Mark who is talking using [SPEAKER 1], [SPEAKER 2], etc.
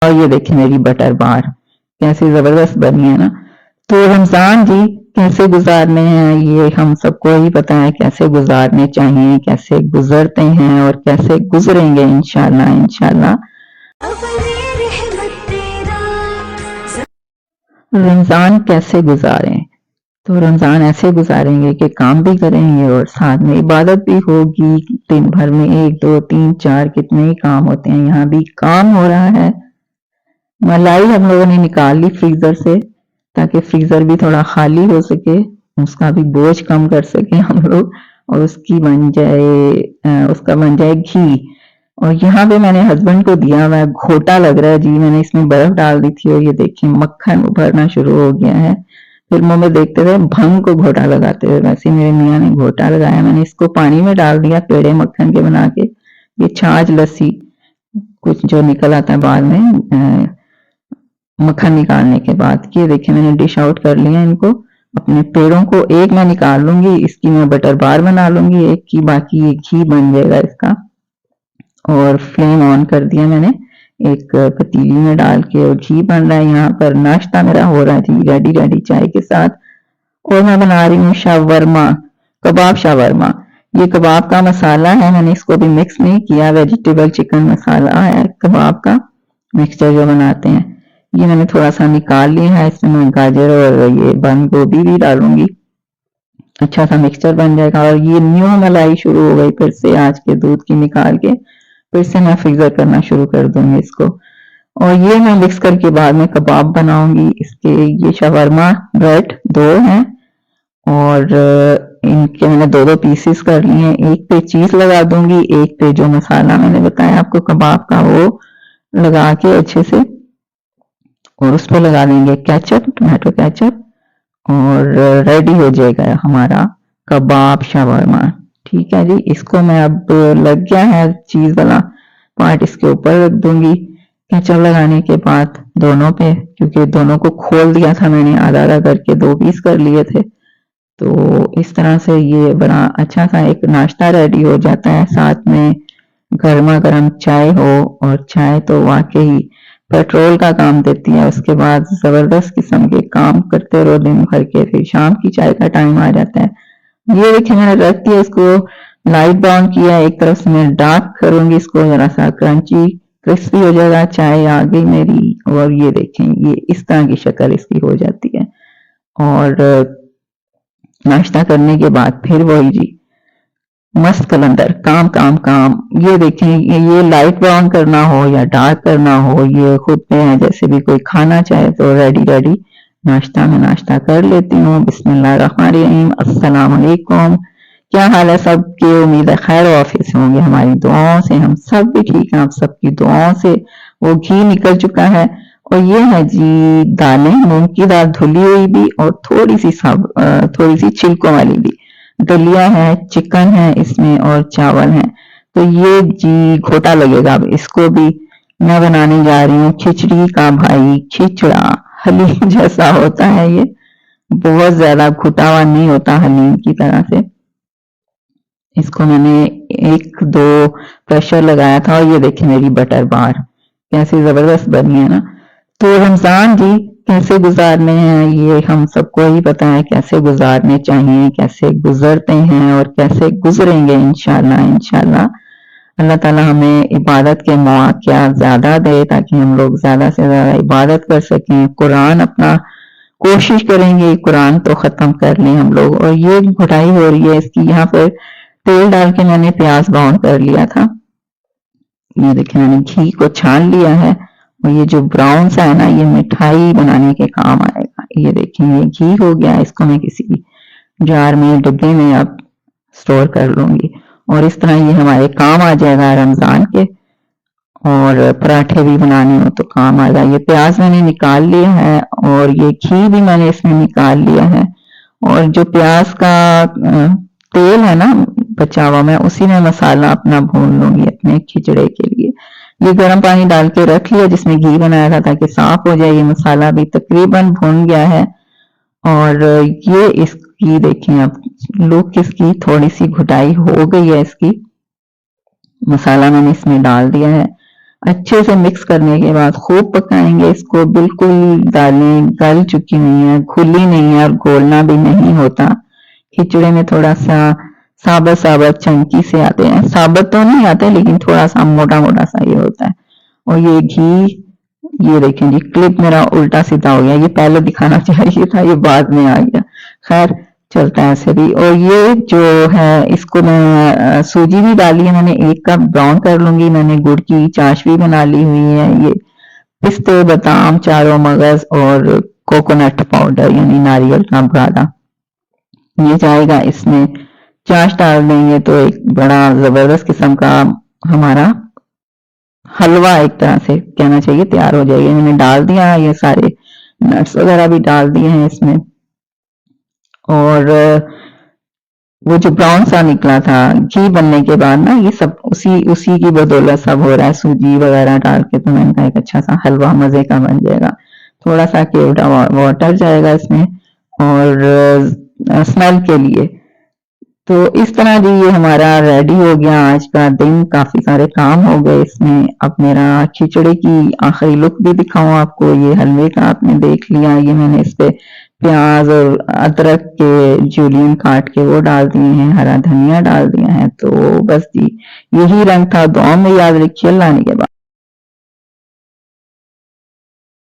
[SPEAKER 1] और ये देखिए मेरी बटर बार कैसी जबरदस्त बनी है ना। तो रमजान जी कैसे गुजारने हैं ये हम सबको ही पता है, कैसे गुजारने चाहिए, कैसे गुजरते हैं और कैसे गुजरेंगे इंशाल्लाह इंशाल्लाह। रमजान कैसे गुजारें, तो रमजान ऐसे गुजारेंगे कि काम भी करेंगे और साथ में इबादत भी होगी। दिन भर में 1 2 3 4 कितने ही काम होते हैं, यहाँ भी काम हो रहा है। मलाई हम लोगों ने निकाल ली फ्रीजर से ताकि फ्रीजर भी थोड़ा खाली हो सके, उसका भी बोझ कम कर सके हम लोग और उसका बन जाए घी। और यहाँ पे मैंने हस्बैंड को दिया हुआ है, घोटा लग रहा है जी, मैंने इसमें बर्फ डाल दी थी और ये देखिए मक्खन उभरना शुरू हो गया है। फिल्मों में देखते थे भंग को घोटा लगाते हुए, वैसे मेरे मियाँ ने घोटा लगाया। मैंने इसको पानी में डाल दिया पेड़े मक्खन के बना के। ये छाछ लस्सी कुछ जो निकल आता है बाद में मक्खन निकालने के बाद। ये देखिए मैंने डिश आउट कर लिया इनको, अपने पेड़ों को एक मैं निकाल लूंगी, इसकी मैं बटर बार बना लूंगी एक की, बाकी ये घी बन जाएगा इसका। और फ्लेम ऑन कर दिया मैंने एक पतीली में डाल के और घी बन रहा है। यहाँ पर नाश्ता मेरा हो रहा है जी रेडी रेडी चाय के साथ। और मैं बना रही हूँ शावरमा, कबाब शावरमा। ये कबाब का मसाला है, मैंने इसको भी मिक्स नहीं किया, वेजिटेबल चिकन मसाला है कबाब का मिक्सचर जो बनाते हैं। ये मैंने थोड़ा सा निकाल लिया है, इसमें मैं गाजर और ये बंद गोभी भी डालूंगी, अच्छा सा मिक्सचर बन जाएगा। और ये न्यू मलाई शुरू हो गई फिर से, आज के दूध की निकाल के फिर से मैं फ्रीजर करना शुरू कर दूंगी इसको। और ये मैं मिक्स करके बाद में कबाब बनाऊंगी इसके। ये शवरमा ब्रेड 2 हैं और इनके मैंने 2-2 पीसेस कर लिए हैं। एक पे चीज लगा दूंगी, एक पे जो मसाला मैंने बताया आपको कबाब का वो लगा के अच्छे से, और उस पर लगा देंगे केचप, टमाटो केचप, और रेडी हो जाएगा हमारा कबाब शावरमा। ठीक है जी, इसको मैं अब लग गया है चीज वाला पार्ट, इसके ऊपर रख दूंगी केचप लगाने के बाद दोनों पे, क्योंकि दोनों को खोल दिया था मैंने, आधा आधा करके 2 पीस कर लिए थे। तो इस तरह से ये बड़ा अच्छा सा एक नाश्ता रेडी हो जाता है, साथ में गर्मा गर्म चाय हो। और चाय तो वाकई पेट्रोल का काम देती है, उसके बाद जबरदस्त किस्म के काम करते रहो दिन भर के, फिर शाम की चाय का टाइम आ जाता है। ये देखिए मैंने रख दिया इसको, लाइट ब्राउन किया, एक तरफ से मैं डार्क करूंगी इसको, जरा सा क्रंची क्रिस्पी हो जाएगा। चाय आ गई मेरी और ये देखें ये इस तरह की शक्ल इसकी हो जाती है। और नाश्ता करने के बाद फिर वही जी मस्त कलंदर काम काम काम। ये देखें ये लाइट ब्राउन करना हो या डार्क करना हो ये खुद पे है, जैसे भी कोई खाना चाहे तो रेडी रेडी नाश्ता में नाश्ता कर लेती हूँ। बिस्मिल्लाहिर्रहमानिर्रहीम, अस्सलाम वालेकुम। क्या हाल है सबके, उम्मीद है खैर ऑफिस से होंगे, हमारी दुआओं से हम सब भी ठीक हैं, आप सबकी दुआओं से। वो घी निकल चुका है और ये है जी दालें, मूंग की दाल धुली हुई भी और थोड़ी सी छिलकों वाली भी, दलिया है, चिकन है इसमें और चावल है। तो ये जी घोटा लगेगा, अब इसको भी मैं बनाने जा रही हूँ खिचड़ी का भाई खिचड़ा। हलीम जैसा होता है ये, बहुत ज्यादा घुटा हुआ नहीं होता हलीम की तरह से। इसको मैंने 1-2 प्रेशर लगाया था और ये देखिए मेरी बटर बार कैसी जबरदस्त बनी है ना। तो रमजान जी कैसे गुजारने हैं ये हम सबको ही पता है, कैसे गुजारने चाहिए, कैसे गुजरते हैं और कैसे गुजरेंगे इंशाल्लाह इंशाल्लाह। अल्लाह ताला हमें इबादत के मौक़ा ज्यादा दे ताकि हम लोग ज्यादा से ज्यादा इबादत कर सकें। कुरान अपना कोशिश करेंगे कुरान तो खत्म कर लें हम लोग। और ये घुटाई हो रही है इसकी, यहाँ पर तेल डाल के मैंने प्याज ब्राउन कर लिया था। ये देखिए मैंने घी को छान लिया है और ये जो ब्राउन सा है ना ये मिठाई बनाने के काम आएगा। ये देखिए ये घी हो गया, इसको मैं किसी जार में डिब्बे में अब स्टोर कर लूंगी और इस तरह ये हमारे काम आ जाएगा रमजान के। और पराठे भी बनाने हो तो काम आ जाए। ये प्याज मैंने निकाल लिया है और ये घी भी मैंने इसमें निकाल लिया है। और जो प्याज का तेल है ना बचा हुआ, मैं उसी में मसाला अपना भून लूंगी अपने खिचड़े के लिए। ये गर्म पानी डाल के रख लिया जिसमें घी बनाया था ताकि साफ हो जाए। ये मसाला भी तकरीबन भून गया है और ये इसकी देखिए अब लुक इसकी थोड़ी सी घुटाई हो गई है इसकी। मसाला मैंने इसमें डाल दिया है। अच्छे से मिक्स करने के बाद खूब पकाएंगे इसको। बिल्कुल दालें गल चुकी हुई हैं, घुली नहीं है और घोलना भी नहीं होता। खिचड़ी में थोड़ा सा साबत साबत चंकी से आते हैं, साबत तो नहीं आते लेकिन थोड़ा सा मोटा मोटा सा ये होता है। और ये घी, ये देखें जी क्लिप मेरा उल्टा सीधा हो गया, ये पहले दिखाना चाहिए था, ये बाद में आ गया। खैर चलता है ऐसे भी। और ये जो है इसको मैं सूजी भी डाली है मैंने, 1 कप ब्राउन कर लूंगी। मैंने गुड़ की चाशनी बना ली हुई है। ये पिस्ते, बादाम, चारों मगज और कोकोनट पाउडर यानी नारियल का बुरादा, ये जाएगा इसमें। चाश डाल देंगे तो एक बड़ा जबरदस्त किस्म का हमारा हलवा एक तरह से कहना चाहिए तैयार हो जाएगा। मैंने डाल दिया, ये सारे नट्स वगैरह भी डाल दिए हैं इसमें। और वो जो ब्राउन सा निकला था घी बनने के बाद ना, ये सब उसी उसी की बदौलत सब हो रहा है, सूजी वगैरह डाल के। तो मैंने कहा एक अच्छा सा हलवा मजे का बन जाएगा। थोड़ा सा केवड़ा वाटर जाएगा इसमें और स्मेल के लिए। तो इस तरह जी ये हमारा रेडी हो गया आज का दिन। काफी सारे काम हो गए इसमें। अब मेरा खिचड़ी की आखिरी लुक भी दिखाऊं आपको। ये हलवे का आपने देख लिया, ये मैंने इस पे प्याज और अदरक के जूलियन काट के वो डाल दिए हैं, हरा धनिया डाल दिया है। तो बस जी यही रंग था। दुआ में याद रखिए। अल्लाह ने के बाद।